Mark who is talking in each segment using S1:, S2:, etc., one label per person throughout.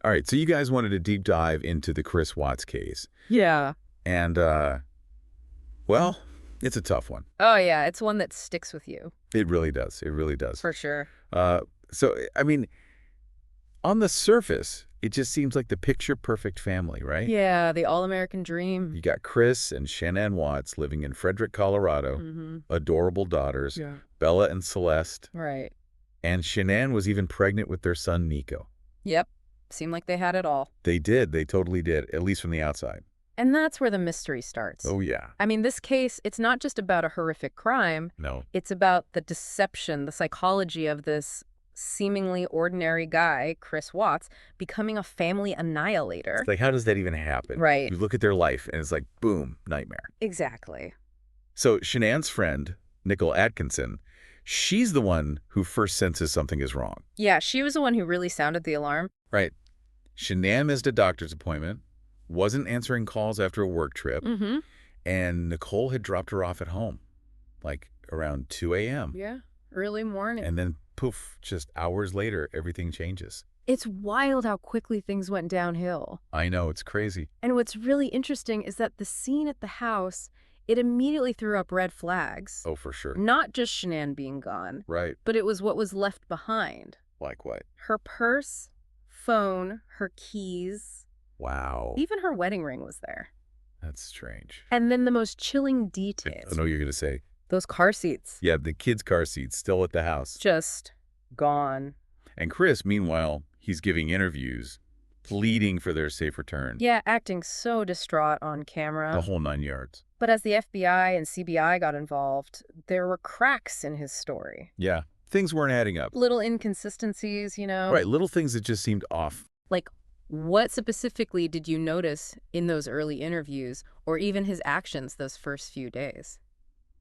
S1: All right, so you guys wanted to deep dive into the Chris Watts case.
S2: Yeah.
S1: And, well, it's a tough one.
S2: Oh, yeah. It's one that sticks with you.
S1: It really does. It really does.
S2: For sure.
S1: Uh, I mean, on the surface, it just seems like the picture-perfect family, right?
S2: Yeah, the all-American dream.
S1: You got Chris and Shanann Watts living in Frederick, Colorado, adorable daughters,
S2: Yeah.
S1: Bella and Celeste.
S2: Right.
S1: And Shanann was even pregnant with their son, Nico.
S2: Yep. Seemed like they had it all.
S1: They did. They totally did, at least from the outside.
S2: And that's where the mystery starts.
S1: Oh, yeah.
S2: I mean, this case, it's not just about a horrific crime.
S1: No.
S2: It's about the deception, the psychology of this seemingly ordinary guy, Chris Watts, becoming a family annihilator.
S1: It's like, how does that even happen?
S2: Right.
S1: You look at their life, and it's like, boom, nightmare.
S2: Exactly.
S1: So Shanann's friend, Nicole Atkinson, she's the one who first senses something is wrong.
S2: Yeah, she was the one who really sounded the alarm.
S1: Right. Shanann missed a doctor's appointment, wasn't answering calls after a work trip, and Nicole had dropped her off at home, like around 2 a.m.
S2: Yeah, early morning.
S1: And then, poof, just hours later, everything changes.
S2: It's wild how quickly things went downhill.
S1: I know, it's crazy.
S2: And what's really interesting is that the scene at the house, it immediately threw up red flags.
S1: Oh, for sure.
S2: Not just Shanann being gone.
S1: Right.
S2: But it was what was left behind.
S1: Like what?
S2: Her purse, phone, her keys.
S1: Wow.
S2: Even her wedding ring was there.
S1: That's strange.
S2: And then the most chilling details.
S1: I know you're going to say.
S2: Those car seats.
S1: Yeah, the kids' car seats still at the house.
S2: Just gone.
S1: And Chris, meanwhile, he's giving interviews, pleading for their safe return.
S2: Yeah, acting so distraught on camera.
S1: The whole 9 yards.
S2: But as the FBI and CBI got involved, there were cracks in his story.
S1: Yeah, things weren't adding up.
S2: Little inconsistencies, you know?
S1: Right, little things that just seemed off.
S2: Like, what specifically did you notice in those early interviews, or even his actions those first few days?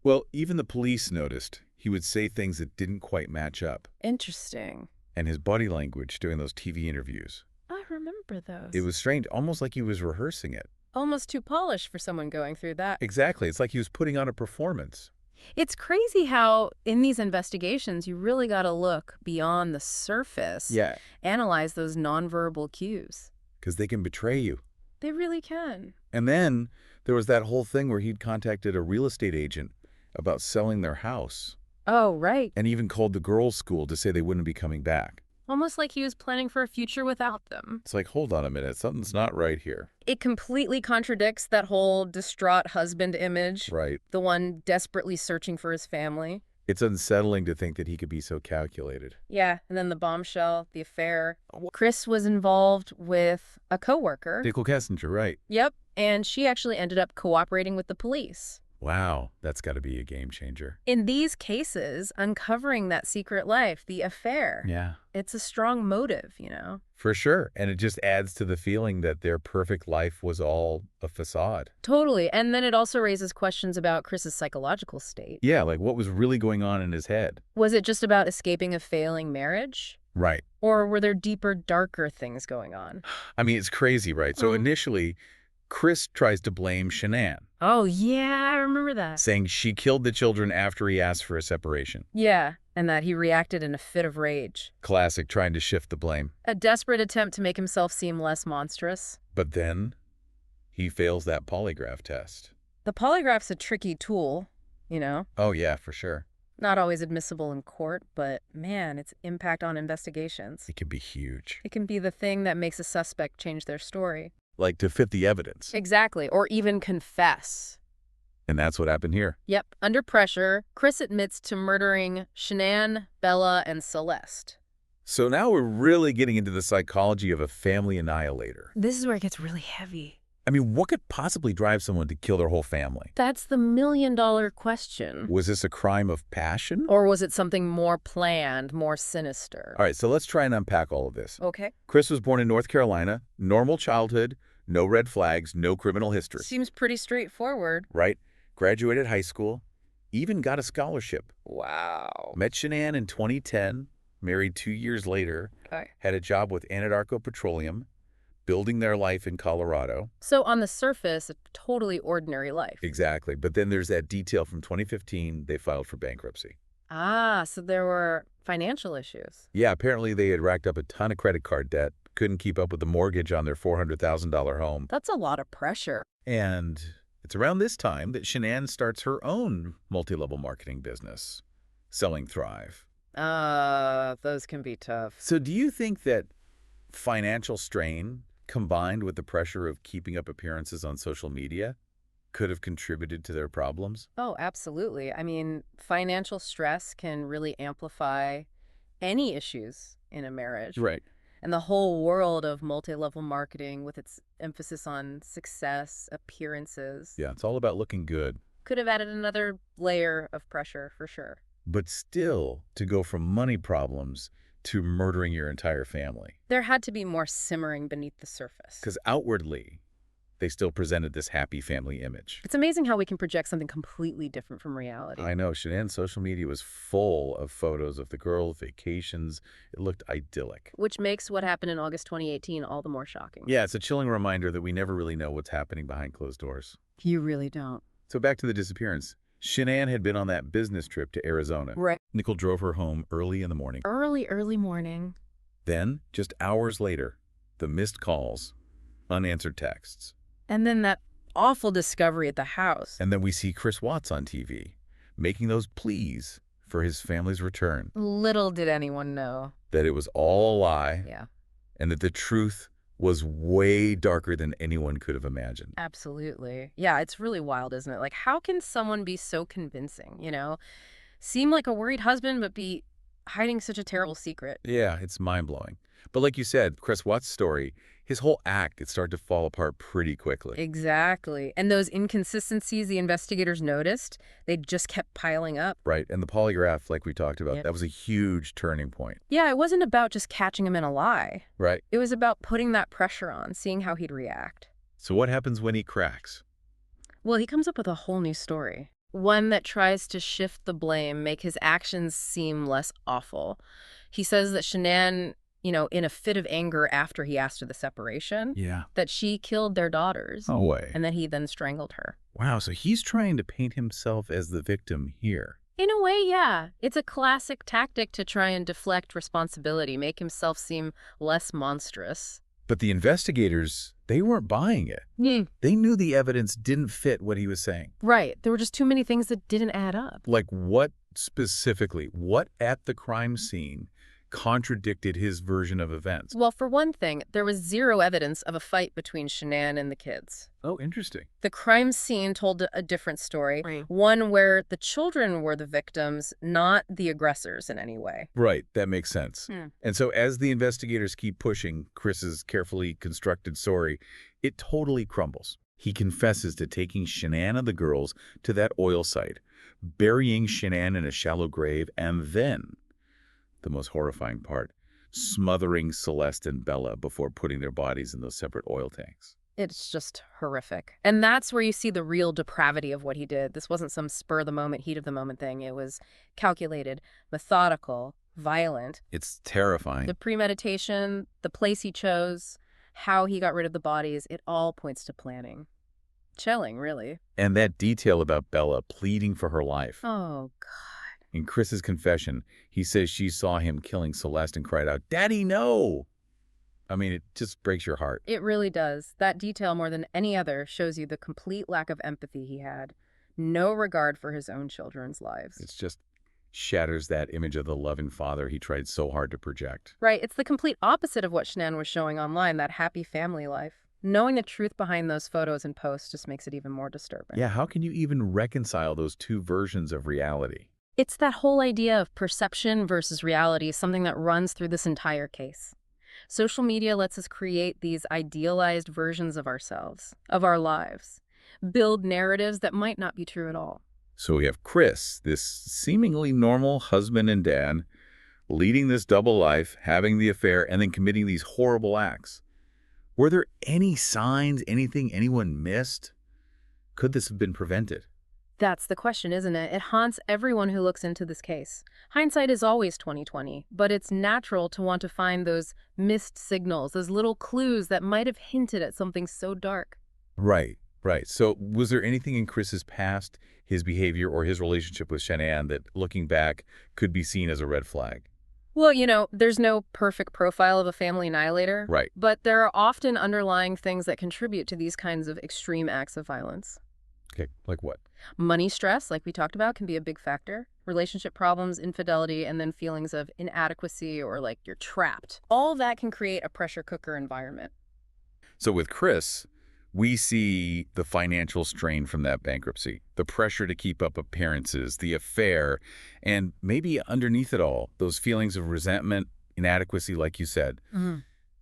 S1: Well, even the police noticed he would say things that didn't quite match up.
S2: Interesting.
S1: And his body language during those TV interviews.
S2: I remember those.
S1: It was strange, almost like he was rehearsing it.
S2: Almost too polished for someone going through that.
S1: Exactly. It's like he was putting on a performance.
S2: It's crazy how, in these investigations, you really got to look beyond the surface.
S1: Yeah.
S2: Analyze those nonverbal cues.
S1: Because they can betray you.
S2: They really can.
S1: And then there was that whole thing where he'd contacted a real estate agent about selling their house.
S2: Oh, right.
S1: And even called the girls' school to say they wouldn't be coming back.
S2: Almost like he was planning for a future without them.
S1: It's like, hold on a minute, something's not right here.
S2: It completely contradicts that whole distraught husband image.
S1: Right.
S2: The one desperately searching for his family.
S1: It's unsettling to think that he could be so calculated.
S2: Yeah, and then the bombshell, the affair. Chris was involved with a coworker.
S1: Nicole Kessinger, right.
S2: Yep, and she actually ended up cooperating with the police.
S1: Wow, that's got to be a game changer.
S2: In these cases, uncovering that secret life, the affair.
S1: Yeah.
S2: It's a strong motive, you know?
S1: For sure. And it just adds to the feeling that their perfect life was all a facade.
S2: Totally. And then it also raises questions about Chris's psychological state.
S1: Yeah, like what was really going on in his head?
S2: Was it just about escaping a failing marriage?
S1: Right.
S2: Or were there deeper, darker things going on?
S1: I mean, it's crazy, right? So initially, Chris tries to blame Shanann.
S2: Oh, yeah, I remember that.
S1: Saying she killed the children after he asked for a separation.
S2: Yeah, and that he reacted in a fit of rage.
S1: Classic, trying to shift the blame.
S2: A desperate attempt to make himself seem less monstrous.
S1: But then, he fails that polygraph test.
S2: The polygraph's a tricky tool, you know?
S1: Oh, yeah, for sure.
S2: Not always admissible in court, but man, its impact on investigations.
S1: It can be huge.
S2: It can be the thing that makes a suspect change their story.
S1: Like to fit the evidence.
S2: Exactly, or even confess.
S1: And that's what happened here.
S2: Yep, under pressure, Chris admits to murdering Shanann, Bella, and Celeste.
S1: So now we're really getting into the psychology of a family annihilator.
S2: This is where it gets really heavy.
S1: I mean, what could possibly drive someone to kill their whole family?
S2: That's the million-dollar question.
S1: Was this a crime of passion?
S2: Or was it something more planned, more sinister?
S1: All right, so let's try and unpack all of this.
S2: Okay.
S1: Chris was born in North Carolina, normal childhood, no red flags, no criminal history.
S2: Seems pretty straightforward.
S1: Right? Graduated high school, even got a scholarship.
S2: Wow.
S1: Met Shanann in 2010, married 2 years later,
S2: Okay.
S1: had a job with Anadarko Petroleum, building their life in Colorado.
S2: So on the surface, a totally ordinary life.
S1: Exactly. But then there's that detail from 2015, they filed for bankruptcy.
S2: Ah, so there were financial issues.
S1: Yeah, apparently they had racked up a ton of credit card debt, couldn't keep up with the mortgage on their $400,000 home.
S2: That's a lot of pressure.
S1: And it's around this time that Shanann starts her own multi-level marketing business, selling Thrive.
S2: Those can be tough.
S1: So do you think that financial strain, combined with the pressure of keeping up appearances on social media, could have contributed to their problems?
S2: Oh, absolutely. I mean, financial stress can really amplify any issues in a marriage.
S1: Right.
S2: And the whole world of multi-level marketing with its emphasis on success, appearances,
S1: Yeah, it's all about looking good.
S2: could have added another layer of pressure for sure.
S1: But still, to go from money problems to murdering your entire family.
S2: There had to be more simmering beneath the surface.
S1: Because outwardly, they still presented this happy family image.
S2: It's amazing how we can project something completely different from reality.
S1: I know, Shanann's social media was full of photos of the girls' vacations. It looked idyllic.
S2: Which makes what happened in August 2018 all the more shocking.
S1: Yeah, it's a chilling reminder that we never really know what's happening behind closed doors.
S2: You really don't.
S1: So back to the disappearance. Shanann had been on that business trip to Arizona.
S2: Right.
S1: Nicole drove her home early in the morning.
S2: Early morning.
S1: Then, just hours later, the missed calls, unanswered texts.
S2: And then that awful discovery at the house.
S1: And then we see Chris Watts on TV, making those pleas for his family's return.
S2: Little did anyone know.
S1: That it was all a lie.
S2: Yeah.
S1: And that the truth was way darker than anyone could have imagined.
S2: Absolutely. Yeah, it's really wild, isn't it? Like, how can someone be so convincing, Seem like a worried husband, but be hiding such a terrible secret?
S1: Yeah, it's mind-blowing. But like you said, Chris Watts' story, his whole act, it started to fall apart pretty quickly.
S2: Exactly. And those inconsistencies the investigators noticed, they just kept piling up.
S1: Right, and the polygraph, like we talked about,
S2: Yep.
S1: that was a huge turning point.
S2: Yeah, it wasn't about just catching him in a lie.
S1: Right.
S2: It was about putting that pressure on, seeing how he'd react.
S1: So what happens when he cracks?
S2: Well, he comes up with a whole new story. One that tries to shift the blame, make his actions seem less awful. He says that Shanann, in a fit of anger after he asked her the separation,
S1: Yeah.
S2: that she killed their daughters.
S1: No way.
S2: And that he then strangled her.
S1: Wow, so he's trying to paint himself as the victim here.
S2: In a way, yeah. It's a classic tactic to try and deflect responsibility, make himself seem less monstrous.
S1: But the investigators, they weren't buying it. They knew the evidence didn't fit what he was saying.
S2: Right. There were just too many things that didn't add up.
S1: Like what specifically, what at the crime scene contradicted his version of events?
S2: Well, for one thing, there was zero evidence of a fight between Shanann and the kids.
S1: Oh, interesting.
S2: The crime scene told a different story,
S1: Right.
S2: one where the children were the victims, not the aggressors in any way.
S1: Right, that makes sense. And so as the investigators keep pushing Chris's carefully constructed story, it totally crumbles. He confesses to taking Shanann and the girls to that oil site, burying Shanann in a shallow grave, and then, the most horrifying part, smothering Celeste and Bella before putting their bodies in those separate oil tanks.
S2: It's just horrific. And that's where you see the real depravity of what he did. This wasn't some spur-of-the-moment, heat-of-the-moment thing. It was calculated, methodical, violent.
S1: It's terrifying.
S2: The premeditation, the place he chose, how he got rid of the bodies, it all points to planning. Chilling, really.
S1: And that detail about Bella pleading for her life.
S2: Oh, God.
S1: In Chris's confession, he says she saw him killing Celeste and cried out, "Daddy, no!" I mean, it just breaks your heart.
S2: It really does. That detail, more than any other, shows you the complete lack of empathy he had. No regard for his own children's lives.
S1: It just shatters that image of the loving father he tried so hard to project.
S2: Right. It's the complete opposite of what Shanann was showing online, that happy family life. Knowing the truth behind those photos and posts just makes it even more disturbing.
S1: Yeah, how can you even reconcile those two versions of reality?
S2: It's that whole idea of perception versus reality, something that runs through this entire case. Social media lets us create these idealized versions of ourselves, of our lives, build narratives that might not be true at all.
S1: So we have Chris, this seemingly normal husband and dad, leading this double life, having the affair, and then committing these horrible acts. Were there any signs, anything anyone missed? Could this have been prevented?
S2: That's the question, isn't it? It haunts everyone who looks into this case. Hindsight is always 20/20, but it's natural to want to find those missed signals, those little clues that might have hinted at something so dark.
S1: Right. So was there anything in Chris's past, his behavior, or his relationship with Shanann that, looking back, could be seen as a red flag?
S2: Well, there's no perfect profile of a family annihilator,
S1: Right.
S2: but there are often underlying things that contribute to these kinds of extreme acts of violence.
S1: Okay, like what?
S2: Money stress, like we talked about, can be a big factor. Relationship problems, infidelity, and then feelings of inadequacy or like you're trapped. All that can create a pressure cooker environment.
S1: So with Chris, we see the financial strain from that bankruptcy, the pressure to keep up appearances, the affair, and maybe underneath it all, those feelings of resentment, inadequacy, like you said.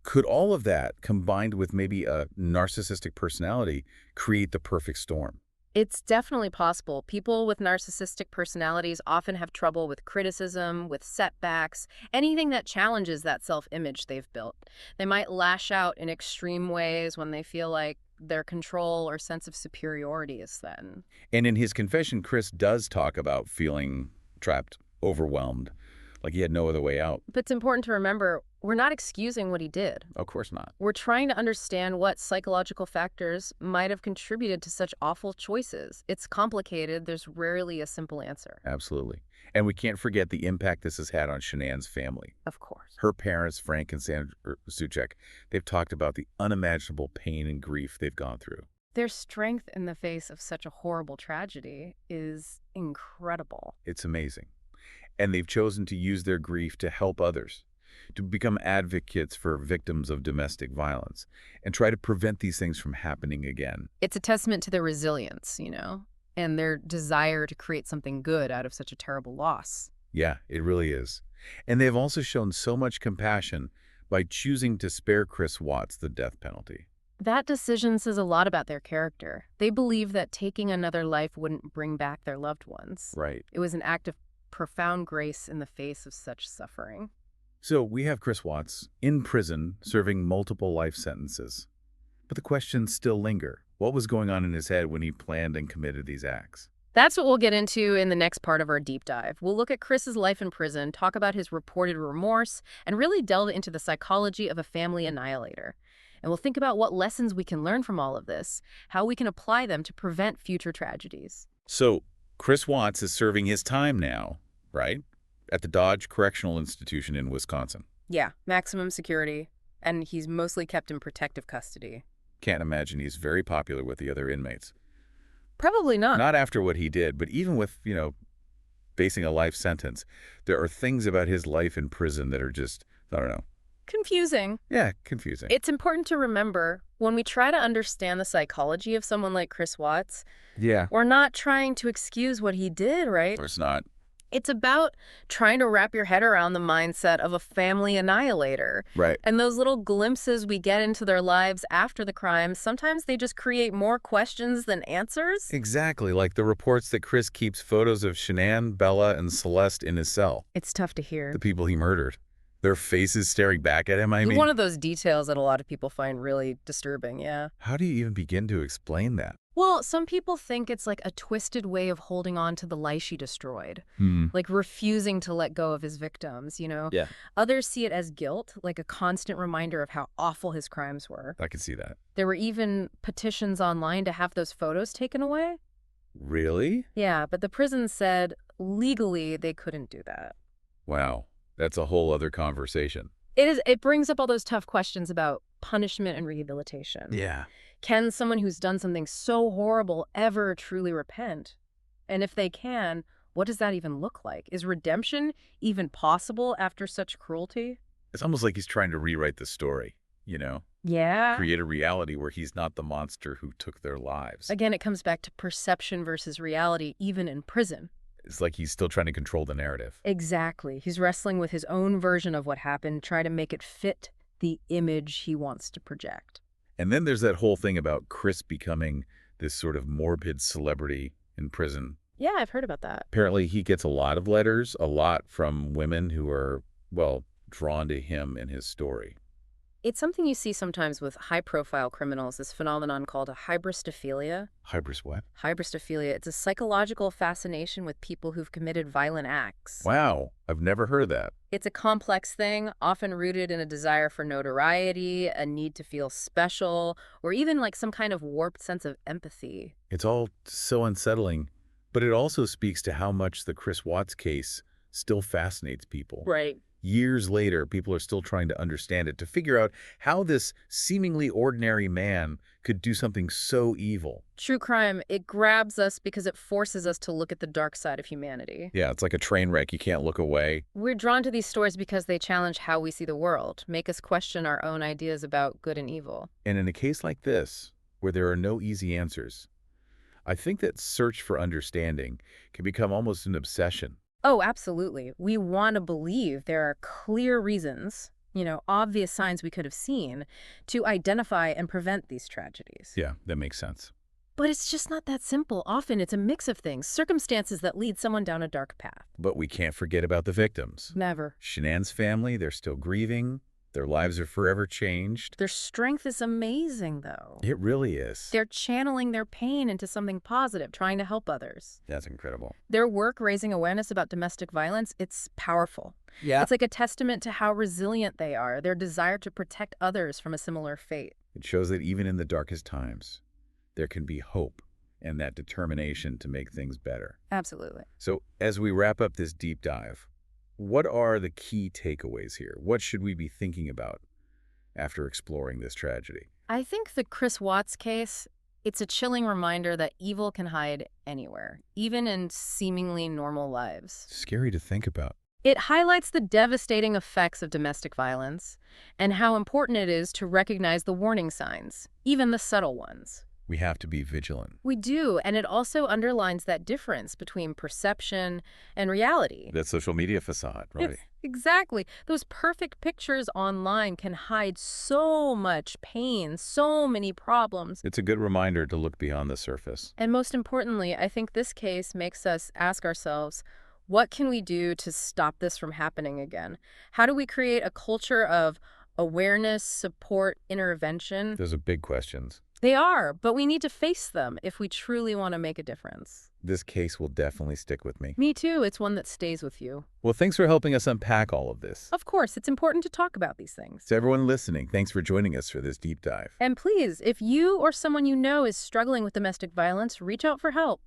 S1: Could all of that, combined with maybe a narcissistic personality, create the perfect storm?
S2: It's definitely possible. People with narcissistic personalities often have trouble with criticism, with setbacks, anything that challenges that self-image they've built. They might lash out in extreme ways when they feel like their control or sense of superiority is threatened.
S1: And in his confession, Chris does talk about feeling trapped, overwhelmed, like he had no other way out.
S2: But it's important to remember, we're not excusing what he did.
S1: Of course not.
S2: We're trying to understand what psychological factors might have contributed to such awful choices. It's complicated. There's rarely a simple answer.
S1: Absolutely. And we can't forget the impact this has had on Shanann's family.
S2: Of course.
S1: Her parents, Frank and Sandra Suchek, they've talked about the unimaginable pain and grief they've gone through.
S2: Their strength in the face of such a horrible tragedy is incredible.
S1: It's amazing. And they've chosen to use their grief to help others, to become advocates for victims of domestic violence, and try to prevent these things from happening again.
S2: It's a testament to their resilience, and their desire to create something good out of such a terrible loss.
S1: Yeah, it really is. And they've also shown so much compassion by choosing to spare Chris Watts the death penalty.
S2: That decision says a lot about their character. They believe that taking another life wouldn't bring back their loved ones.
S1: Right.
S2: It was an act of profound grace in the face of such suffering.
S1: So we have Chris Watts in prison serving multiple life sentences. But the questions still linger. What was going on in his head when he planned and committed these acts?
S2: That's what we'll get into in the next part of our deep dive. We'll look at Chris's life in prison, talk about his reported remorse, and really delve into the psychology of a family annihilator. And we'll think about what lessons we can learn from all of this, how we can apply them to prevent future tragedies.
S1: So Chris Watts is serving his time now, right? At the Dodge Correctional Institution in Wisconsin.
S2: Yeah, maximum security, and he's mostly kept in protective custody.
S1: Can't imagine he's very popular with the other inmates.
S2: Probably not.
S1: Not after what he did, but even with, facing a life sentence, there are things about his life in prison that are just, I don't know.
S2: Confusing.
S1: Yeah, confusing.
S2: It's important to remember, when we try to understand the psychology of someone like Chris Watts, we're not trying to excuse what he did, right?
S1: Of course not.
S2: It's about trying to wrap your head around the mindset of a family annihilator.
S1: Right.
S2: And those little glimpses we get into their lives after the crime, sometimes they just create more questions than answers.
S1: Exactly, like the reports that Chris keeps photos of Shanann, Bella, and Celeste in his cell.
S2: It's tough to hear.
S1: The people he murdered. Their faces staring back at him, I mean.
S2: One of those details that a lot of people find really disturbing, yeah.
S1: How do you even begin to explain that?
S2: Well, some people think it's like a twisted way of holding on to the life she destroyed, like refusing to let go of his victims,
S1: Yeah.
S2: Others see it as guilt, like a constant reminder of how awful his crimes were.
S1: I can see that.
S2: There were even petitions online to have those photos taken away.
S1: Really?
S2: Yeah, but the prison said legally they couldn't do that.
S1: Wow. That's a whole other conversation.
S2: It brings up all those tough questions about punishment and rehabilitation.
S1: Yeah.
S2: Can someone who's done something so horrible ever truly repent? And if they can, what does that even look like? Is redemption even possible after such cruelty?
S1: It's almost like he's trying to rewrite the story,
S2: Yeah.
S1: Create a reality where he's not the monster who took their lives.
S2: Again, it comes back to perception versus reality, even in prison.
S1: It's like he's still trying to control the narrative.
S2: Exactly. He's wrestling with his own version of what happened, trying to make it fit the image he wants to project.
S1: And then there's that whole thing about Chris becoming this sort of morbid celebrity in prison.
S2: Yeah, I've heard about that.
S1: Apparently he gets a lot of letters, a lot from women who are, drawn to him and his story.
S2: It's something you see sometimes with high-profile criminals, this phenomenon called a hybristophilia.
S1: Hybris what?
S2: Hybristophilia. It's a psychological fascination with people who've committed violent acts.
S1: Wow, I've never heard of that.
S2: It's a complex thing, often rooted in a desire for notoriety, a need to feel special, or even like some kind of warped sense of empathy.
S1: It's all so unsettling, but it also speaks to how much the Chris Watts case still fascinates people.
S2: Right.
S1: Years later, people are still trying to understand it, to figure out how this seemingly ordinary man could do something so evil.
S2: True crime, it grabs us because it forces us to look at the dark side of humanity.
S1: Yeah, it's like a train wreck. You can't look away.
S2: We're drawn to these stories because they challenge how we see the world, make us question our own ideas about good and evil.
S1: And in a case like this, where there are no easy answers, I think that search for understanding can become almost an obsession.
S2: Oh, absolutely. We want to believe there are clear reasons, obvious signs we could have seen, to identify and prevent these tragedies.
S1: Yeah, that makes sense.
S2: But it's just not that simple. Often it's a mix of things, circumstances that lead someone down a dark path.
S1: But we can't forget about the victims.
S2: Never.
S1: Shanann's family, they're still grieving. Their lives are forever changed.
S2: Their strength is amazing, though.
S1: It really is.
S2: They're channeling their pain into something positive, trying to help others.
S1: That's incredible.
S2: Their work raising awareness about domestic violence, it's powerful.
S1: Yeah.
S2: It's like a testament to how resilient they are, their desire to protect others from a similar fate.
S1: It shows that even in the darkest times, there can be hope and that determination to make things better.
S2: Absolutely.
S1: So as we wrap up this deep dive, what are the key takeaways here? What should we be thinking about after exploring this tragedy?
S2: I think the Chris Watts case, it's a chilling reminder that evil can hide anywhere, even in seemingly normal lives.
S1: Scary to think about.
S2: It highlights the devastating effects of domestic violence and how important it is to recognize the warning signs, even the subtle ones.
S1: We have to be vigilant.
S2: We do, and it also underlines that difference between perception and reality.
S1: That social media facade, right?
S2: Exactly. Those perfect pictures online can hide so much pain, so many problems.
S1: It's a good reminder to look beyond the surface.
S2: And most importantly, I think this case makes us ask ourselves, what can we do to stop this from happening again? How do we create a culture of awareness, support, intervention?
S1: Those are big questions.
S2: They are, but we need to face them if we truly want to make a difference.
S1: This case will definitely stick with me.
S2: Me too. It's one that stays with you.
S1: Well, thanks for helping us unpack all of this.
S2: Of course, it's important to talk about these things.
S1: To everyone listening, thanks for joining us for this deep dive.
S2: And please, if you or someone you know is struggling with domestic violence, reach out for help.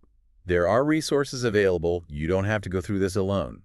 S1: There are resources available. You don't have to go through this alone.